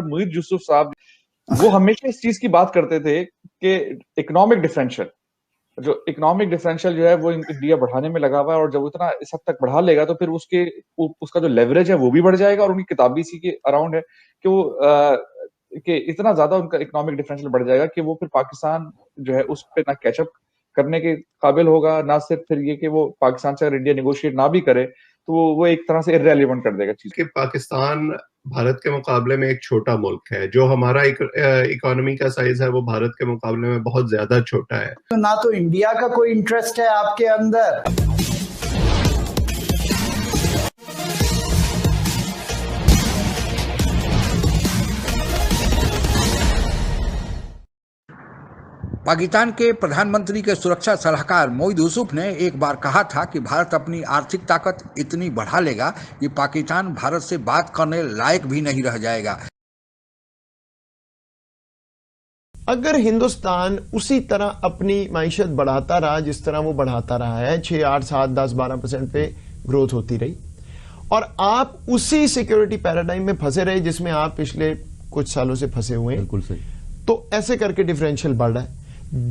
मुईद यूसुफ साहब वो हमेशा इस चीज की बात करते थे कि इकोनॉमिक डिफरेंशियल जो है वो इंडिया बढ़ाने में लगा हुआ है, और जब वो इतना इस हद तक बढ़ा लेगा तो फिर उसका जो लेवरेज है वो भी बढ़ जाएगा। और उनकी किताब भी इसी के अराउंड है कि वो कि इतना ज्यादा उनका इकोनॉमिक डिफरेंशियल बढ़ जाएगा कि वो फिर पाकिस्तान जो है उस पे ना कैचअप करने के काबिल होगा, ना सिर्फ फिर ये कि वो पाकिस्तान से अगर इंडिया नेगोशिएट ना भी करे तो वो एक तरह से इररेलेवेंट कर देगा चीज। कि पाकिस्तान भारत के मुकाबले में एक छोटा मुल्क है, जो हमारा इकोनॉमी का साइज है वो भारत के मुकाबले में बहुत ज्यादा छोटा है। तो ना तो इंडिया का कोई इंटरेस्ट है आपके अंदर। पाकिस्तान के प्रधानमंत्री के सुरक्षा सलाहकार मोईद यूसुफ ने एक बार कहा था कि भारत अपनी आर्थिक ताकत इतनी बढ़ा लेगा कि पाकिस्तान भारत से बात करने लायक भी नहीं रह जाएगा। अगर हिंदुस्तान उसी तरह अपनी माइशत बढ़ाता रहा जिस तरह वो बढ़ाता रहा है, 6, 8, 7, 10, 12% पे ग्रोथ होती रही, और आप उसी सिक्योरिटी पैराडाइम में फंसे रहे जिसमें आप पिछले कुछ सालों से फंसे हुए हैं, बिल्कुल सही, तो ऐसे करके डिफरेंशियल बढ़ रहा है।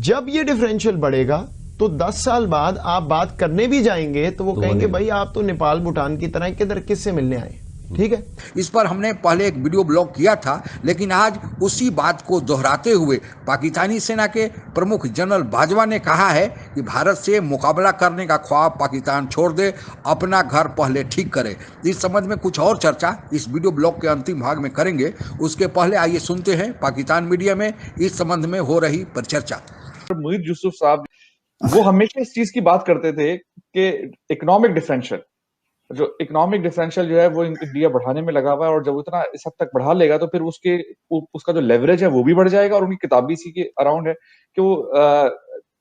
जब ये डिफरेंशियल बढ़ेगा तो 10 साल बाद आप बात करने भी जाएंगे तो वो कहेंगे भाई आप तो नेपाल भूटान की तरह किधर किससे मिलने आए। ठीक है, इस पर हमने पहले एक वीडियो ब्लॉग किया था, लेकिन आज उसी बात को दोहराते हुए पाकिस्तानी सेना के प्रमुख जनरल बाजवा ने कहा है कि भारत से मुकाबला करने का ख्वाब पाकिस्तान छोड़ दे, अपना घर पहले ठीक करे। इस संबंध में कुछ और चर्चा इस वीडियो ब्लॉग के अंतिम भाग में करेंगे। उसके पहले आइए सुनते हैं पाकिस्तान मीडिया में इस संबंध में हो रही परिचर्चा। मुईद यूसुफ साहब वो हमेशा इस चीज की बात करते थे कि इकोनॉमिक डिफरेंशियल जो है वो इंडिया बढ़ाने में लगा हुआ है, और जब इतना इस हद तक बढ़ा लेगा तो फिर उसका जो लेवरेज है वो भी बढ़ जाएगा। और उनकी किताब भी इसी के अराउंड है कि वो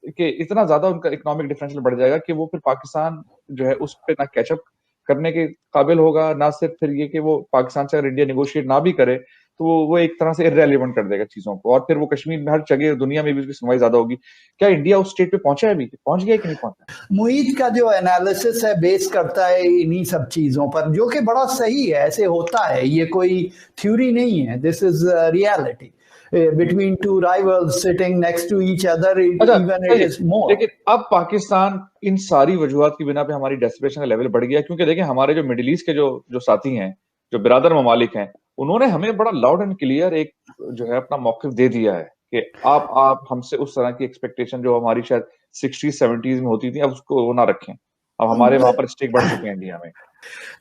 कि इतना ज्यादा उनका इकोनॉमिक डिफरेंशियल बढ़ जाएगा कि वो फिर पाकिस्तान जो है उस पे ना कैचअप करने के काबिल होगा, ना सिर्फ फिर ये कि वो पाकिस्तान से अगर इंडिया नेगोशिएट ना भी करे तो वो एक तरह से इररेलेवेंट कर देगा चीजों को। और फिर वो कश्मीर में हर जगह दुनिया में भी उसकी सुनवाई ज्यादा होगी। क्या इंडिया उस स्टेट पे पहुंचा है? अभी पहुंच गया कि नहीं पहुंचा? मुईद का जो एनालिसिस है बेस करता है इन्हीं सब चीजों पर, जो कि बड़ा सही है, ऐसे होता है, ये कोई थ्योरी नहीं है, this is reality between two rivals sitting next to each other, even it is more. लेकिन अब पाकिस्तान इन सारी वजूहात की बिना पे हमारी डेस्परेशन का लेवल बढ़ गया, क्योंकि देखिए हमारे जो मिडिल ईस्ट के जो साथी हैं, जो बिरादर ममालिक हैं, उन्होंने हमें बड़ा लाउड एंड क्लियर एक जो है अपना मौक़िफ़ दे दिया है कि आप हमसे उस तरह की एक्सपेक्टेशन जो हमारी शायद 60s 70s में होती थी, अब उसको वो ना रखें। अब हमारे वहां पर स्टेक बढ़ चुके हैं इंडिया में।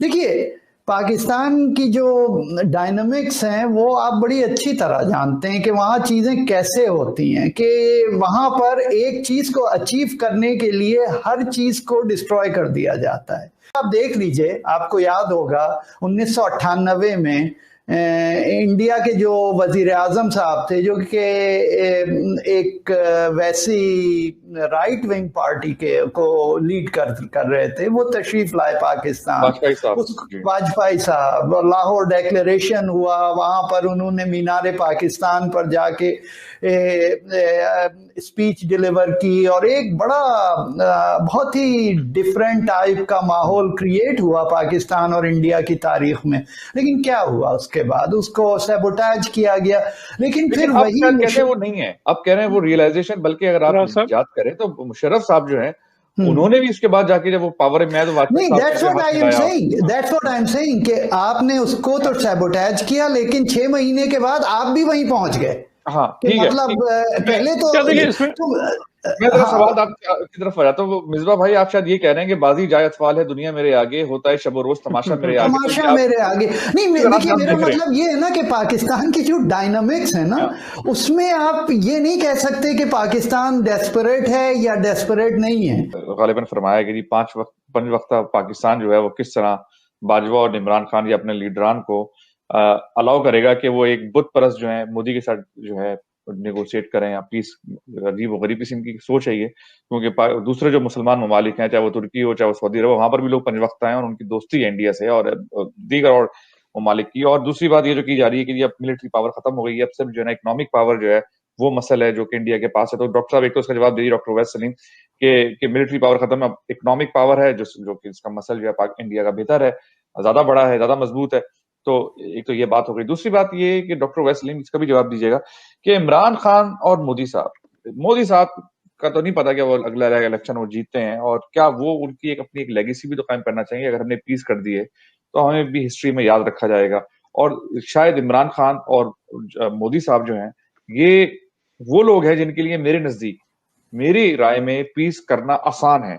देखिए, पाकिस्तान की जो डायनामिक्स हैं वो आप बड़ी अच्छी तरह जानते हैं कि वहाँ चीज़ें कैसे होती हैं, कि वहाँ पर एक चीज़ को अचीव करने के लिए हर चीज़ को डिस्ट्रॉय कर दिया जाता है। आप देख लीजिए, आपको याद होगा 1998 में इंडिया के जो वजीर आजम साहब थे, जो कि एक वैसी राइट विंग पार्टी को लीड कर रहे थे, वो तशरीफ लाए पाकिस्तान, वाजपेयी साहब, और लाहौर डिक्लेरेशन हुआ, वहां पर उन्होंने मीनारे पाकिस्तान पर जाके स्पीच डिलीवर की, और एक बड़ा बहुत ही डिफरेंट टाइप का माहौल क्रिएट हुआ पाकिस्तान और इंडिया की तारीख में। लेकिन क्या हुआ उसके बाद? उसको सैबोटाज किया गया। लेकिन फिर वही कहते हैं वो नहीं है, अब कह रहे हैं वो रियलाइजेशन। बल्कि अगर आप याद करें तो मुशर्रफ साहब जो है उन्होंने भी उसके बाद जाके जब वो पावर में आया तो नहीं, that's what I am saying कि आपने उसको तो सैबोटाज किया, लेकिन 6 महीने के बाद आप भी वहीं पहुंच गए। हाँ, ठीक मतलब है। पहले तो मैं जरा सवाल आपकी तरफ आ जाता हूँ। मिसबा भाई, आप शायद ये कह रहे हैं कि बाजी जाए अतफाल है दुनिया मेरे आगे, होता है शब रोज तमाशा मेरे आगे। तमाशा मेरे आगे नहीं, देखिए मेरा मतलब ये है ना कि पाकिस्तान की जो डायनामिक्स है ना, उसमें आप ये नहीं कह सकते कि पाकिस्तान डेस्परेट है या डेस्परेट नहीं है। गालिबन फरमाया कि 5 वक्त पाकिस्तान जो है वो किस तरह बाजवा और इमरान खान या अपने लीडरान को अलाउ करेगा कि वो एक बुत परस्त जो है मोदी के साथ जो है नेगोशिएट करें या पीस। अजीब और गरीब किस्म की सोच है ये, क्योंकि दूसरे जो मुसलमान ममालिक हैं, चाहे वो तुर्की हो चाहे वो सऊदी अरब, वहां पर भी लोग 5 वक्त आए और उनकी दोस्ती है इंडिया से और दीगर और ममालिक की। और दूसरी बात ये जो की जा रही है कि अब मिलिट्री पावर खत्म हो गई है, अब सिर्फ जो है इकोनॉमिक पावर जो है वो मसल है जो कि इंडिया के पास है। तो डॉक्टर साहब एक तो उसका जवाब दे दिए डॉक्टर वैस सलीम कि मिलिट्री पावर खत्म, अब इकोनॉमिक पावर है जो कि इसका मसल जो है इंडिया का बेहतर है, ज्यादा बड़ा है, ज्यादा मजबूत है। तो एक तो ये बात हो गई। दूसरी बात ये कि डॉक्टर वैसलीम, इसका भी जवाब दीजिएगा कि इमरान खान और मोदी साहब का तो नहीं पता कि वो अगला इलेक्शन वो जीतते हैं, और क्या वो उनकी अपनी एक लेगेसी भी तो कायम करना चाहिए। अगर हमने पीस कर दी है तो हमें भी हिस्ट्री में याद रखा जाएगा। और शायद इमरान खान और मोदी साहब जो हैं, ये वो लोग हैं जिनके लिए मेरे नजदीक, मेरी राय में, पीस करना आसान है।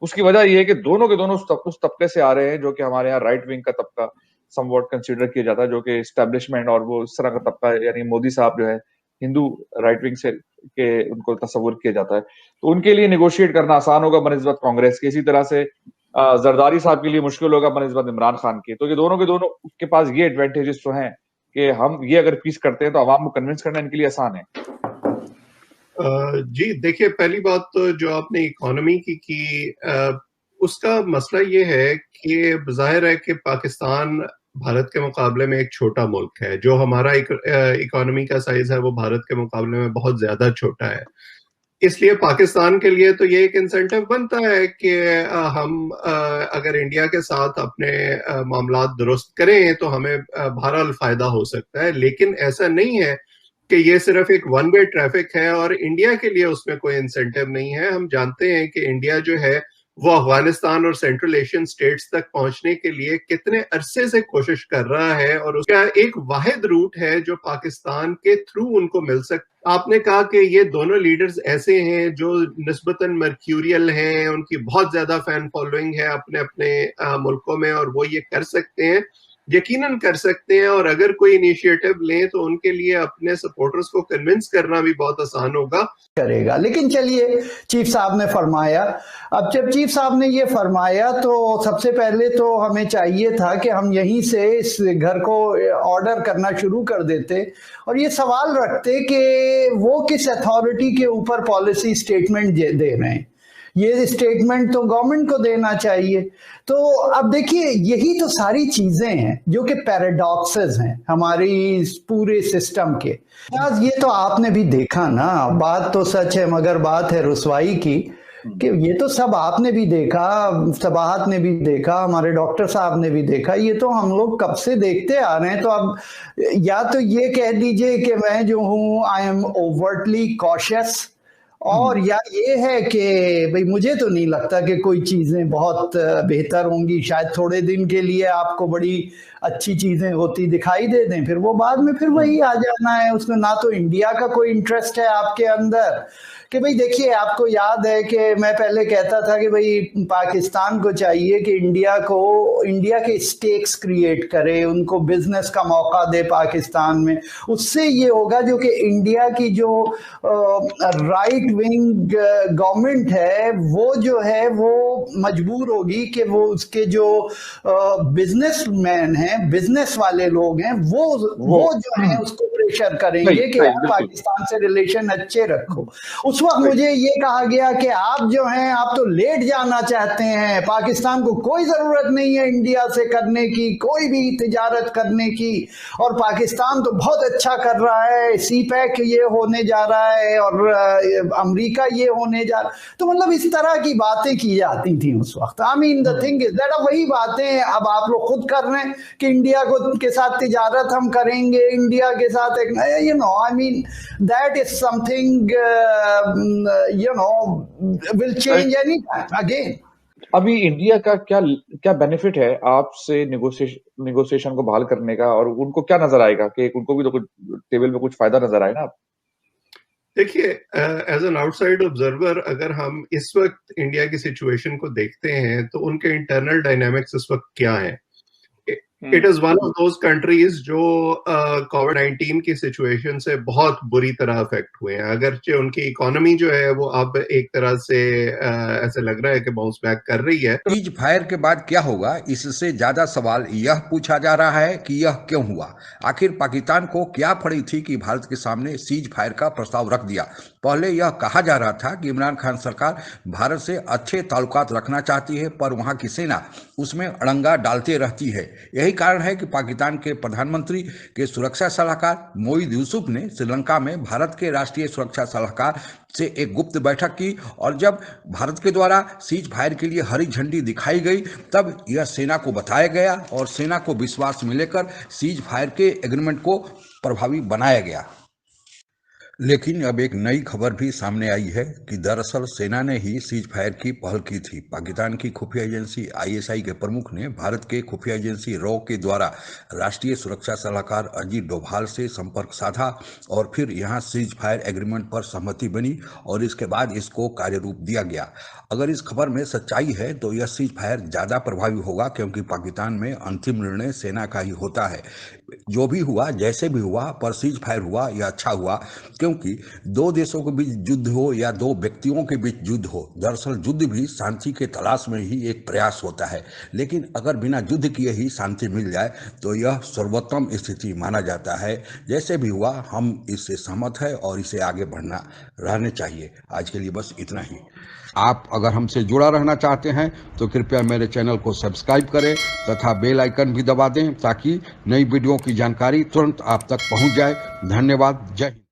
उसकी वजह यह है कि दोनों के दोनों उस तबके से आ रहे हैं जो कि हमारे यहाँ राइट विंग का तबका समवॉट कंसीडर किया जाता है, जो कि एस्टेब्लिशमेंट और वो इस तरह का तबका है। यानी मोदी साहब जो है हिंदू राइट विंग से के उनको तस्वुर किया जाता है, तो उनके लिए निगोशिएट करना आसान होगा बनिस्बत कांग्रेस के। इसी तरह से जरदारी साहब के लिए मुश्किल होगा बनिस्बत इमरान खान की। तो ये दोनों के दोनों के पास ये एडवांटेजेस तो हैं कि हम ये अगर पीस करते हैं तो आवाम को कन्विंस करना इनके लिए आसान है। जी देखिए, पहली बात तो जो आपने इकोनॉमी की उसका मसला ये है कि ज़ाहिर है कि पाकिस्तान भारत के मुकाबले में एक छोटा मुल्क है। जो हमारा इकोनॉमी का साइज है वो भारत के मुकाबले में बहुत ज्यादा छोटा है। इसलिए पाकिस्तान के लिए तो ये एक इंसेंटिव बनता है कि हम अगर इंडिया के साथ अपने मामलात दुरुस्त करें तो हमें बहरहाल फायदा हो सकता है। लेकिन ऐसा नहीं है कि ये सिर्फ एक वन वे ट्रैफिक है और इंडिया के लिए उसमें कोई इंसेंटिव नहीं है। हम जानते हैं कि इंडिया जो है वो अफगानिस्तान और सेंट्रल एशियन स्टेट्स तक पहुंचने के लिए कितने अरसे से कोशिश कर रहा है, और उसका एक वाहिद रूट है जो पाकिस्तान के थ्रू उनको मिल सकता। आपने कहा कि ये दोनों लीडर्स ऐसे हैं जो निस्बतन मर्क्यूरियल हैं, उनकी बहुत ज्यादा फैन फॉलोइंग है अपने अपने मुल्कों में, और वो ये कर सकते हैं, यकीनन कर सकते हैं। और अगर कोई इनिशिएटिव लें तो उनके लिए अपने सपोर्टर्स को कन्विंस करना भी बहुत आसान होगा करेगा। लेकिन चलिए, चीफ साहब ने फरमाया, अब जब चीफ साहब ने ये फरमाया तो सबसे पहले तो हमें चाहिए था कि हम यहीं से इस घर को ऑर्डर करना शुरू कर देते और ये सवाल रखते कि वो किस अथॉरिटी के ऊपर पॉलिसी स्टेटमेंट दे रहे हैं। ये स्टेटमेंट तो गवर्नमेंट को देना चाहिए। तो अब देखिए, यही तो सारी चीजें हैं जो कि पैराडॉक्सेस हैं हमारी पूरे सिस्टम के। ये तो आपने भी देखा ना, बात तो सच है मगर बात है रुसवाई की, कि ये तो सब आपने भी देखा, सबाहत ने भी देखा, हमारे डॉक्टर साहब ने भी देखा, ये तो हम लोग कब से देखते आ रहे हैं। तो अब या तो ये कह दीजिए कि मैं जो हूँ आई एम ओवरटली कॉशियस, और या ये है कि भाई मुझे तो नहीं लगता कि कोई चीजें बहुत बेहतर होंगी, शायद थोड़े दिन के लिए आपको बड़ी अच्छी चीजें होती दिखाई दे दें, फिर वो बाद में फिर वही आ जाना है। उसमें ना तो इंडिया का कोई इंटरेस्ट है आपके अंदर कि भाई देखिए, आपको याद है कि मैं पहले कहता था कि भाई पाकिस्तान को चाहिए कि इंडिया के स्टेक्स क्रिएट करे, उनको बिजनेस का मौका दे पाकिस्तान में। उससे ये होगा जो कि इंडिया की जो राइट विंग गवर्नमेंट है वो जो है वो मजबूर होगी कि वो उसके जो बिजनेसमैन हैं, बिजनेस वाले लोग हैं, वो जो है उसको प्रेशर करेंगे कि आप पाकिस्तान से रिलेशन अच्छे रखो। उस वक्त मुझे ये कहा गया कि आप जो हैं आप तो लेट जाना चाहते हैं, पाकिस्तान को कोई जरूरत नहीं है इंडिया से करने की, कोई भी तिजारत करने की, और पाकिस्तान तो बहुत अच्छा कर रहा है, सीपैक ये होने जा रहा है और अमेरिका ये होने जा रहा। तो मतलब इस तरह की बातें की जाती थी उस वक्त। I mean the thing is that वही बातें अब आप लोग खुद कर रहे हैं कि इंडिया के साथ तिजारत हम करेंगे, इंडिया के साथ you know, I mean, that is something, will change anytime again. अभी इंडिया का क्या बेनिफिट है आपसे निगोशिएशन को बहाल करने का, और उनको क्या नजर आएगा कि उनको भी तो कुछ टेबल पे कुछ फायदा नजर आए ना? देखिए, एज एन आउटसाइड ऑब्जर्वर अगर हम इस वक्त इंडिया की सिचुएशन को देखते हैं तो उनके इंटरनल डायनामिक्स इस वक्त क्या है। It is one of those countries जो कोविड-19 की सिचुएशन से बहुत बुरी तरह अफेक्ट हुए हैं। अगरचे उनकी इकोनॉमी जो है वो अब एक तरह से ऐसे लग रहा है कि बाउंस बैक कर रही है। सीज फायर के बाद क्या होगा, इससे ज्यादा सवाल यह पूछा जा रहा है कि यह क्यों हुआ। आखिर पाकिस्तान को क्या पड़ी थी कि भारत के सामने सीज फायर का प्रस्ताव रख दिया। पहले यह कहा जा रहा था कि इमरान खान सरकार भारत से अच्छे ताल्लुकात रखना चाहती है, पर वहां की सेना उसमें अड़ंगा डालते रहती है। यही कारण है कि पाकिस्तान के प्रधानमंत्री के सुरक्षा सलाहकार मोईद यूसुफ ने श्रीलंका में भारत के राष्ट्रीय सुरक्षा सलाहकार से एक गुप्त बैठक की, और जब भारत के द्वारा सीज फायर के लिए हरी झंडी दिखाई गई तब यह सेना को बताया गया और सेना को विश्वास में लेकर सीज फायर के एग्रीमेंट को प्रभावी बनाया गया। लेकिन अब एक नई खबर भी सामने आई है कि दरअसल सेना ने ही सीज फायर की पहल की थी। पाकिस्तान की खुफिया एजेंसी आईएसआई के प्रमुख ने भारत के खुफिया एजेंसी रॉ के द्वारा राष्ट्रीय सुरक्षा सलाहकार अजीत डोभाल से संपर्क साधा और फिर यहां सीज फायर एग्रीमेंट पर सहमति बनी और इसके बाद इसको कार्यरूप दिया गया। अगर इस खबर में सच्चाई है तो यह सीज फायर ज़्यादा प्रभावी होगा, क्योंकि पाकिस्तान में अंतिम निर्णय सेना का ही होता है। जो भी हुआ, जैसे भी हुआ, पर सीज फायर हुआ यह अच्छा हुआ, क्योंकि दो देशों के बीच युद्ध हो या दो व्यक्तियों के बीच युद्ध हो, दरअसल युद्ध भी शांति के तलाश में ही एक प्रयास होता है। लेकिन अगर बिना युद्ध किए ही शांति मिल जाए तो यह सर्वोत्तम स्थिति माना जाता है। जैसे भी हुआ, हम इससे सहमत हैं और इसे आगे बढ़ना रहने चाहिए। आज के लिए बस इतना ही। आप अगर हमसे जुड़ा रहना चाहते हैं तो कृपया मेरे चैनल को सब्सक्राइब करें तथा बेल आइकन भी दबा दें ताकि नई वीडियो की जानकारी तुरंत आप तक पहुंच जाए। धन्यवाद। जय हिंद।